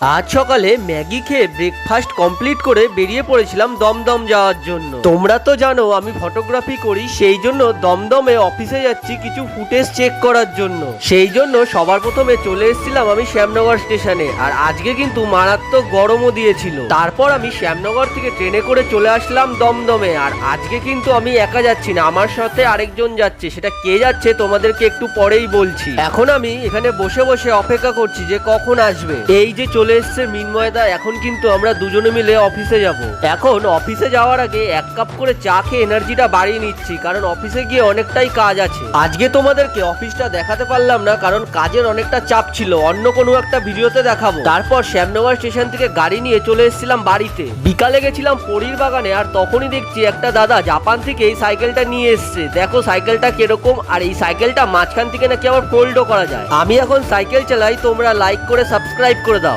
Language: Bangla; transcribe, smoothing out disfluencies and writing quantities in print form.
আজ সকালে ম্যাগি খেয়ে ব্রেকফাস্ট কমপ্লিট করে বেরিয়ে পড়েছিলাম দমদম যাওয়ার জন্য। তোমরা তো জানো আমি ফটোগ্রাফি করি, সেই জন্য দমদমে অফিসে যাচ্ছি কিছু ফুটেজ চেক করার জন্য। সেই জন্য সবার প্রথমে চলে এসেছিলাম আমি শ্যামনগর স্টেশনে। আর আজকে কিন্তু মারাত্মক গরমও দিয়েছিল। তারপর আমি শ্যামনগর থেকে ট্রেনে করে চলে আসলাম দমদমে। আর আজকে কিন্তু আমি একা যাচ্ছি না, আমার সাথে আরেকজন যাচ্ছে। সেটা কে যাচ্ছে তোমাদেরকে একটু পরেই বলছি। এখন আমি এখানে বসে বসে অপেক্ষা করছি যে কখন আসবে। এই যে চলে এসছে মিনময়দা, এখন কিন্তু আমরা দুজনে মিলে অফিসে যাব। এখন অফিসে যাওয়ার আগে এক কাপ করে চা খেয়ে এনার্জিটা বাড়িয়ে নিচ্ছি, কারণ অফিসে গিয়ে অনেকটাই কাজ আছে। আজকে তোমাদেরকে অফিসটা দেখাতে পারলাম না, কারণ কাজের অনেকটা চাপ ছিল। অন্য কোনো একটা ভিডিওতে দেখাবো। তারপর শ্যামনগর স্টেশন থেকে গাড়ি নিয়ে চলে এসেছিলাম বাড়িতে। বিকালে গেছিলাম পরীর বাগানে, আর তখনই দেখছি একটা দাদা জাপান থেকে এই সাইকেলটা নিয়ে এসছে। দেখো সাইকেলটা কিরকম, আর এই সাইকেলটা মাঝখান থেকে নাকি আবার ফোল্ডও করা যায়। আমি এখন সাইকেল চালাই, তোমরা লাইক করে সাবস্ক্রাইব করে দাও।